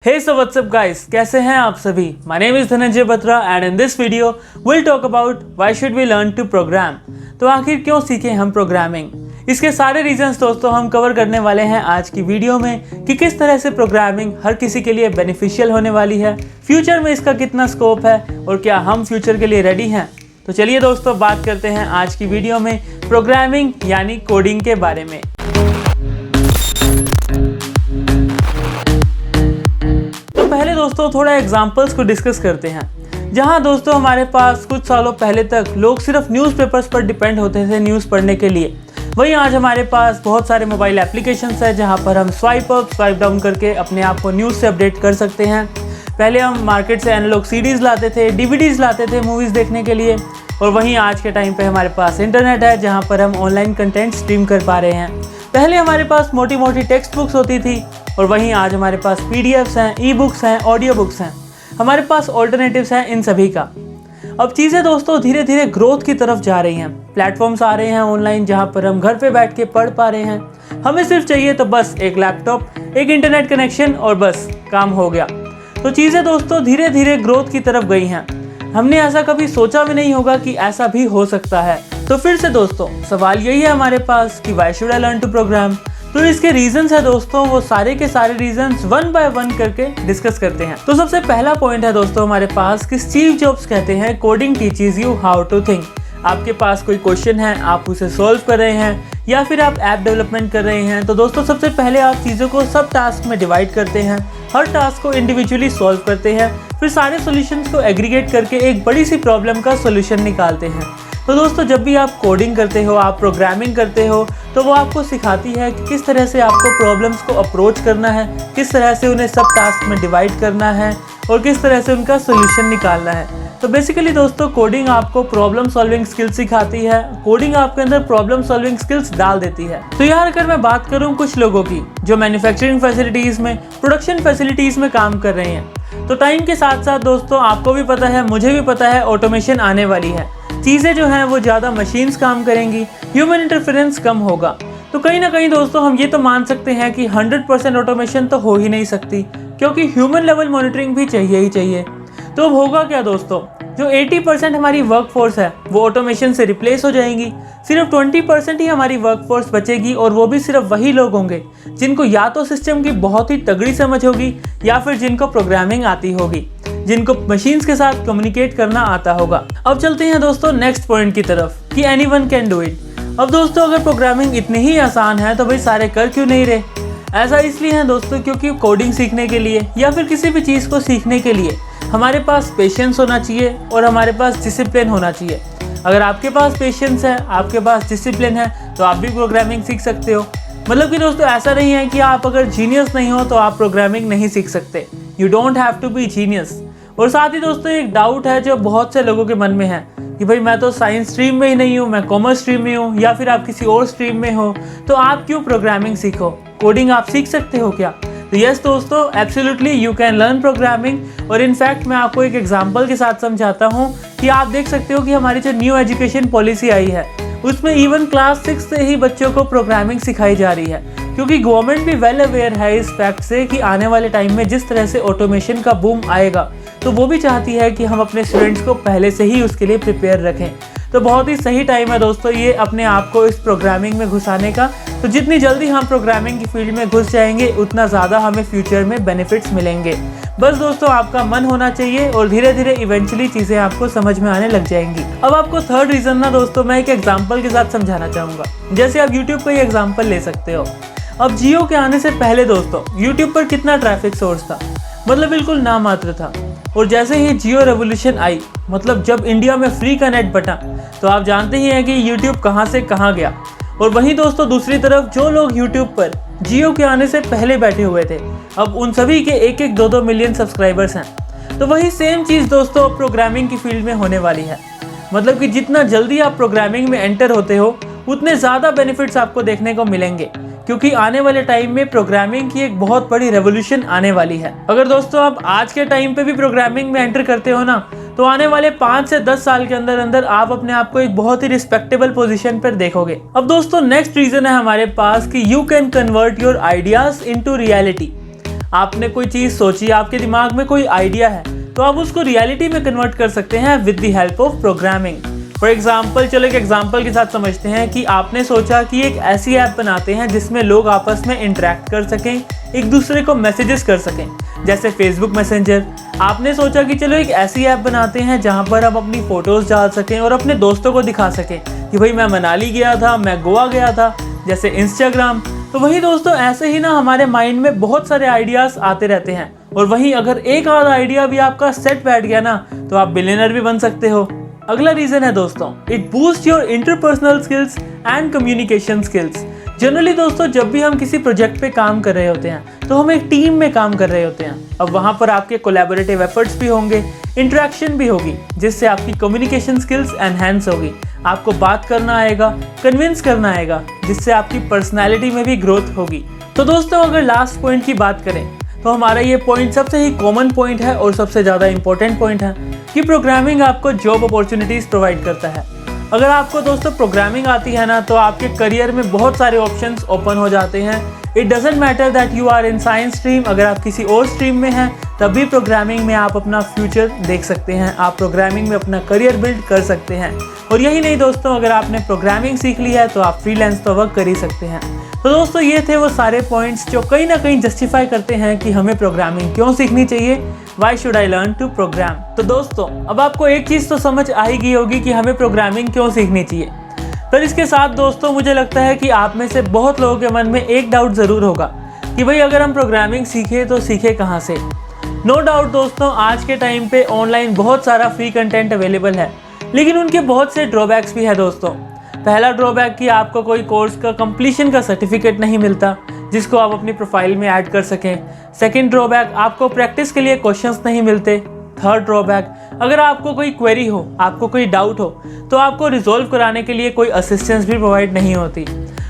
Hey, so what's up guys? कैसे हैं आप सभी? My name is Dhananjay Batra and in this video we'll talk about why should we learn to program. तो आखिर क्यों सीखें हम प्रोग्रामिंग? इसके सारे रीजंस दोस्तों हम कवर करने वाले हैं आज की वीडियो में कि किस तरह से प्रोग्रामिंग हर किसी के लिए बेनिफिशियल होने वाली है, फ्यूचर में इसका कितना स्कोप है और क्या हम फ्यूचर के लिए रेडी हैं। तो चलिए दोस्तों बात करते हैं आज की वीडियो में प्रोग्रामिंग यानी कोडिंग के बारे में। पहले दोस्तों थोड़ा एग्जांपल्स को डिस्कस करते हैं। जहां दोस्तों हमारे पास कुछ सालों पहले तक लोग सिर्फ न्यूज़पेपर्स पर डिपेंड होते थे न्यूज़ पढ़ने के लिए, वहीं आज हमारे पास बहुत सारे मोबाइल एप्लीकेशंस हैं जहां पर हम स्वाइप अप स्वाइप डाउन करके अपने आप को न्यूज़ से अपडेट कर सकते हैं। पहले हम मार्केट से एनालॉग सीडीज़ लाते थे, डीवीडीज़ लाते थे मूवीज़ देखने के लिए, और वहीं आज के टाइम पर हमारे पास इंटरनेट है जहाँ पर हम ऑनलाइन कंटेंट स्ट्रीम कर पा रहे हैं। पहले हमारे पास मोटी मोटी टेक्स्ट बुक्स होती थी और वहीं आज हमारे पास पीडीएफ्स हैं, ई बुक्स हैं, ऑडियो बुक्स हैं, हमारे पास ऑल्टरनेटिव्स हैं इन सभी का। अब चीज़ें दोस्तों धीरे धीरे ग्रोथ की तरफ जा रही हैं। प्लेटफॉर्म्स आ रहे हैं ऑनलाइन जहां पर हम घर पे बैठ के पढ़ पा रहे हैं। हमें सिर्फ चाहिए तो बस एक लैपटॉप, एक इंटरनेट कनेक्शन और बस काम हो गया। तो चीज़ें दोस्तों धीरे धीरे ग्रोथ की तरफ गई हैं। हमने ऐसा कभी सोचा भी नहीं होगा कि ऐसा भी हो सकता है। तो फिर से दोस्तों सवाल यही है हमारे पास कि why should I learn to program. तो इसके रीजंस है दोस्तों, वो सारे के सारे रीजंस वन बाय वन करके डिस्कस करते हैं। तो सबसे पहला पॉइंट है दोस्तों हमारे पास कि स्टीव जॉब्स कहते हैं coding teaches you how to think. आपके पास कोई क्वेश्चन है, आप उसे सॉल्व कर रहे हैं या फिर आप ऐप डेवलपमेंट कर रहे हैं, तो दोस्तों सबसे पहले आप चीज़ों को सब टास्क में डिवाइड करते हैं, हर टास्क को इंडिविजुअली सॉल्व करते हैं, फिर सारे सॉल्यूशंस को एग्रीगेट करके एक बड़ी सी प्रॉब्लम का सॉल्यूशन निकालते हैं। तो दोस्तों जब भी आप कोडिंग करते हो, आप प्रोग्रामिंग करते हो, तो वो आपको सिखाती है कि किस तरह से आपको प्रॉब्लम्स को अप्रोच करना है, किस तरह से उन्हें सब टास्क में डिवाइड करना है और किस तरह से उनका सोल्यूशन निकालना है। तो बेसिकली दोस्तों कोडिंग आपको प्रॉब्लम सॉल्विंग स्किल्स सिखाती है, कोडिंग आपके अंदर प्रॉब्लम सॉल्विंग स्किल्स डाल देती है। तो यार अगर मैं बात करूँ कुछ लोगों की जो मैन्युफैक्चरिंग फैसिलिटीज़ में, प्रोडक्शन फैसिलिटीज़ में काम कर रहे हैं, तो टाइम के साथ साथ दोस्तों आपको भी पता है, मुझे भी पता है, ऑटोमेशन आने वाली है। चीज़ें जो हैं वो ज़्यादा मशीन्स काम करेंगी, ह्यूमन इंटरफेरेंस कम होगा। तो कहीं ना कहीं दोस्तों हम ये तो मान सकते हैं कि 100% ऑटोमेशन तो हो ही नहीं सकती, क्योंकि ह्यूमन लेवल मॉनिटरिंग भी चाहिए ही चाहिए। तो अब होगा क्या दोस्तों, जो 80% हमारी वर्कफोर्स है वो ऑटोमेशन से रिप्लेस हो जाएंगी। सिर्फ 20% ही हमारी वर्कफोर्स बचेगी, और वो भी सिर्फ वही लोग होंगे जिनको या तो सिस्टम की बहुत ही तगड़ी समझ होगी या फिर जिनको प्रोग्रामिंग आती होगी, जिनको मशीन्स के साथ कम्युनिकेट करना आता होगा। अब चलते हैं दोस्तों नेक्स्ट पॉइंट की तरफ कि एनीवन कैन डू इट। अब दोस्तों अगर प्रोग्रामिंग इतनी ही आसान है तो भाई सारे कर क्यों नहीं रहे। ऐसा इसलिए है दोस्तों क्योंकि कोडिंग सीखने के लिए या फिर किसी भी चीज़ को सीखने के लिए हमारे पास पेशेंस होना चाहिए और हमारे पास डिसिप्लिन होना चाहिए। अगर आपके पास पेशेंस है, आपके पास डिसिप्लिन है, तो आप भी प्रोग्रामिंग सीख सकते हो। मतलब कि दोस्तों ऐसा नहीं है कि आप अगर जीनियस नहीं हो तो आप प्रोग्रामिंग नहीं सीख सकते। You don't have to be genius. और साथ ही दोस्तों एक डाउट है जो बहुत से लोगों के मन में है कि भाई मैं तो साइंस स्ट्रीम में ही नहीं हूँ, मैं कॉमर्स स्ट्रीम में हूँ, या फिर आप किसी और स्ट्रीम में हो, तो आप क्यों प्रोग्रामिंग सीखो, कोडिंग आप सीख सकते हो क्या। तो यस दोस्तों, absolutely you can learn programming. और इनफैक्ट मैं आपको एक एग्जांपल के साथ समझाता हूँ कि आप देख सकते हो कि हमारी जो न्यू एजुकेशन पॉलिसी आई है उसमें इवन क्लास 6 से ही बच्चों को प्रोग्रामिंग सिखाई जा रही है, क्योंकि गवर्नमेंट भी वेल अवेयर है इस फैक्ट से कि आने वाले टाइम में जिस तरह से ऑटोमेशन का बूम आएगा, तो वो भी चाहती है कि हम अपने स्टूडेंट्स को पहले से ही उसके लिए प्रिपेयर रखें। तो बहुत ही सही टाइम है दोस्तों ये अपने आप को इस प्रोग्रामिंग में घुसाने का। तो जितनी जल्दी हम प्रोग्रामिंग की फील्ड में घुस जाएंगे उतना ज़्यादा हमें फ्यूचर में बेनिफिट्स मिलेंगे। बस दोस्तों आपका मन होना चाहिए और धीरे धीरे इवेंचुअली चीज़ें आपको समझ में आने लग जाएंगी। अब आपको थर्ड रीज़न ना दोस्तों मैं एक एग्जाम्पल के साथ समझाना चाहूँगा। जैसे आप यूट्यूब का ही एग्जाम्पल ले सकते हो। अब जियो के आने से पहले दोस्तों यूट्यूब पर कितना ट्रैफिक सोर्स था, मतलब बिल्कुल नामात्र था। और जैसे ही जियो रेवोल्यूशन आई, मतलब जब इंडिया में फ्री का नेट बटा, तो आप जानते ही हैं कि यूट्यूब कहाँ से कहाँ गया। और वहीं दोस्तों दूसरी तरफ जो लोग यूट्यूब पर जियो के आने से पहले बैठे हुए थे, अब उन सभी के 1-1, 2-2 मिलियन सब्सक्राइबर्स हैं। तो वही सेम चीज़ दोस्तों प्रोग्रामिंग की फील्ड में होने वाली है। मतलब कि जितना जल्दी आप प्रोग्रामिंग में एंटर होते हो उतने ज़्यादा बेनिफिट्स आपको देखने को मिलेंगे, क्योंकि आने वाले टाइम में प्रोग्रामिंग की एक बहुत बड़ी रेवोल्यूशन आने वाली है। अगर दोस्तों आप आज के टाइम पे भी प्रोग्रामिंग में एंटर करते हो ना, तो आने वाले 5 से 10 साल के अंदर अंदर आप अपने आप को एक बहुत ही रिस्पेक्टेबल पोजीशन पर देखोगे। अब दोस्तों नेक्स्ट रीजन है हमारे पास कि you can convert your ideas into reality. आपने कोई चीज़ सोची, आपके दिमाग में कोई आइडिया है, तो आप उसको रियलिटी में कन्वर्ट कर सकते हैं with the help of programming. For example, चलो एक एग्जाम्पल के साथ समझते हैं कि आपने सोचा कि एक ऐसी ऐप बनाते हैं जिसमें लोग आपस में इंटरेक्ट कर सकें, एक दूसरे को मैसेजेस कर सकें, जैसे फेसबुक मैसेंजर। आपने सोचा कि चलो एक ऐसी ऐप बनाते हैं जहां पर हम अपनी फ़ोटोज़ डाल सकें और अपने दोस्तों को दिखा सकें कि भाई मैं मनाली गया था, मैं गोवा गया था, जैसे इंस्टाग्राम। तो वही दोस्तों, ऐसे ही ना हमारे माइंड में बहुत सारे आइडियाज़ आते रहते हैं, और वहीं अगर एक आधा आइडिया भी आपका सेट बैठ गया ना, तो आप बिलियनर भी बन सकते हो। अगला रीज़न है दोस्तों, it boost your interpersonal skills and communication skills. Generally दोस्तों, जब भी हम किसी प्रोजेक्ट पे काम कर रहे होते हैं तो हम एक टीम में काम कर रहे होते हैं। अब वहाँ पर आपके कोलैबोरेटिव एफर्ट्स भी होंगे, इंटरेक्शन भी होगी, जिससे आपकी कम्युनिकेशन स्किल्स एनहेंस होगी। आपको बात करना आएगा, कन्विंस करना आएगा, जिससे आपकी पर्सनैलिटी में भी ग्रोथ होगी। तो दोस्तों, अगर लास्ट पॉइंट की बात करें तो हमारा ये पॉइंट सबसे ही कॉमन पॉइंट है और सबसे ज़्यादा इंपॉर्टेंट पॉइंट है कि प्रोग्रामिंग आपको जॉब अपॉर्चुनिटीज़ प्रोवाइड करता है। अगर आपको दोस्तों प्रोग्रामिंग आती है ना, तो आपके करियर में बहुत सारे ऑप्शंस ओपन हो जाते हैं। It doesn't matter that you are in science stream, अगर आप किसी और स्ट्रीम में हैं तब भी प्रोग्रामिंग में आप अपना फ्यूचर देख सकते हैं, आप प्रोग्रामिंग में अपना करियर बिल्ड कर सकते हैं। और यही नहीं दोस्तों, अगर आपने प्रोग्रामिंग सीख ली है तो आप फ्रीलांस तो वर्क कर ही सकते हैं। तो दोस्तों, ये थे वो सारे पॉइंट्स जो कहीं ना कहीं जस्टिफाई करते हैं कि हमें प्रोग्रामिंग क्यों सीखनी चाहिए। Why should I learn to program? तो दोस्तों, अब आपको एक चीज़ तो समझ आ ही गई होगी कि हमें प्रोग्रामिंग क्यों सीखनी चाहिए। पर इसके साथ दोस्तों, मुझे लगता है कि आप में से बहुत लोगों के मन में एक डाउट ज़रूर होगा कि भाई अगर हम प्रोग्रामिंग सीखें तो सीखें कहाँ से। नो डाउट दोस्तों, आज के टाइम पे ऑनलाइन बहुत सारा फ्री कंटेंट अवेलेबल है, लेकिन उनके बहुत से ड्रॉबैक्स भी है दोस्तों। पहला ड्रॉबैक कि आपको कोई कोर्स का कंप्लीशन का सर्टिफिकेट नहीं मिलता जिसको आप अपनी प्रोफाइल में ऐड कर सकें। सेकंड ड्रॉबैक, आपको प्रैक्टिस के लिए क्वेश्चंस नहीं मिलते। थर्ड ड्रॉबैक, अगर आपको कोई क्वेरी हो, आपको कोई डाउट हो, तो आपको रिजॉल्व कराने के लिए कोई असिस्टेंस भी प्रोवाइड नहीं होती।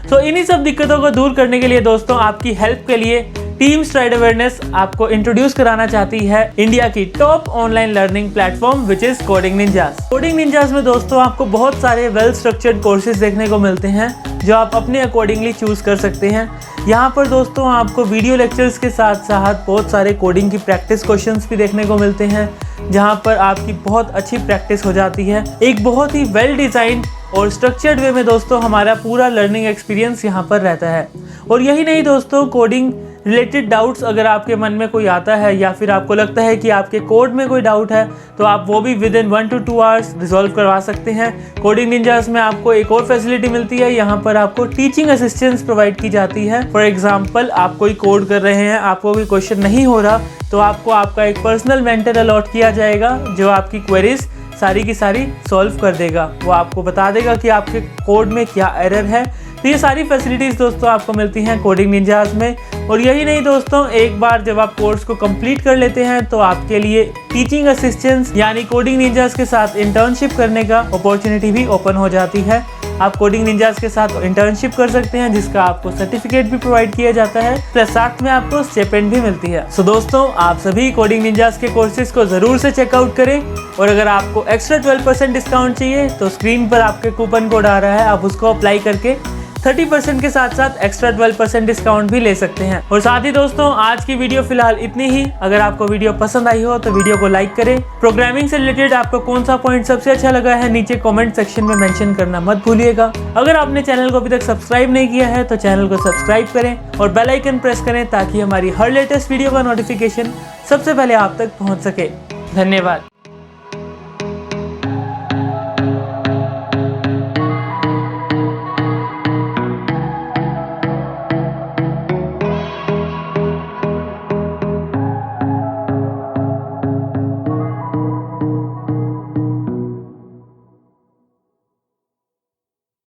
तो इन्हीं सब दिक्कतों को दूर करने के लिए दोस्तों, आपकी हेल्प के लिए टीम स्ट्राइड अवेयरनेस आपको इंट्रोड्यूस कराना चाहती है इंडिया की top online learning platform which is coding ninjas. Coding ninjas में दोस्तों आपको बहुत सारे वेल स्ट्रक्चर्ड कोर्सेज देखने को मिलते हैं जो आप अपने अकॉर्डिंगली चूज कर सकते हैं। यहाँ पर दोस्तों आपको वीडियो लेक्चर्स के साथ साथ बहुत सारे कोडिंग की प्रैक्टिस क्वेश्चंस भी देखने को मिलते हैं, जहाँ पर आपकी बहुत अच्छी प्रैक्टिस हो जाती है। एक बहुत ही वेल डिज़ाइंड और स्ट्रक्चर्ड वे में दोस्तों हमारा पूरा लर्निंग एक्सपीरियंस यहाँ पर रहता है। और यही नहीं दोस्तों, कोडिंग रिलेटेड डाउट्स अगर आपके मन में कोई आता है या फिर आपको लगता है कि आपके कोड में कोई डाउट है, तो आप वो भी with in 1 to 2 hours resolve करवा सकते हैं। कोडिंग निंजास में आपको एक और फैसिलिटी मिलती है, यहाँ पर आपको टीचिंग असिस्टेंस प्रोवाइड की जाती है। फॉर एग्जांपल, आप कोई कोड कर रहे हैं, आपको कोई क्वेश्चन नहीं हो रहा, तो आपको आपका एक पर्सनल मेंटर अलॉट किया जाएगा जो आपकी क्वेरीज सारी की सारी सॉल्व कर देगा। वो आपको बता देगा कि आपके कोड में क्या एरर है। तो ये सारी फैसिलिटीज़ दोस्तों आपको मिलती हैं कोडिंग निंजास में। और यही नहीं दोस्तों, एक बार जब आप कोर्स को कंप्लीट कर लेते हैं तो आपके लिए टीचिंग असिस्टेंस यानी कोडिंग निंजास के साथ इंटर्नशिप करने का अपॉर्चुनिटी भी ओपन हो जाती है। आप कोडिंग निंजास के साथ इंटर्नशिप कर सकते हैं जिसका आपको सर्टिफिकेट भी प्रोवाइड किया जाता है, प्लस साथ में आपको स्टिपेंड भी मिलती है। सो दोस्तों, आप सभी कोडिंग निंजास के कोर्सेज को ज़रूर से चेकआउट करें। और अगर आपको एक्स्ट्रा 12% डिस्काउंट चाहिए तो स्क्रीन पर आपके कूपन कोड आ रहा है, आप उसको अप्लाई करके 30% के साथ साथ एक्स्ट्रा 12% डिस्काउंट भी ले सकते हैं। और साथ ही दोस्तों, आज की वीडियो फिलहाल इतनी ही। अगर आपको वीडियो पसंद आई हो तो वीडियो को लाइक करें। प्रोग्रामिंग से रिलेटेड आपको कौन सा पॉइंट सबसे अच्छा लगा है नीचे कमेंट सेक्शन में मेंशन करना मत भूलिएगा। अगर आपने चैनल को अभी तक सब्सक्राइब नहीं किया है तो चैनल को सब्सक्राइब करें और बेल आइकन प्रेस करें ताकि हमारी हर लेटेस्ट वीडियो का नोटिफिकेशन सबसे पहले आप तक पहुँच सके। धन्यवाद।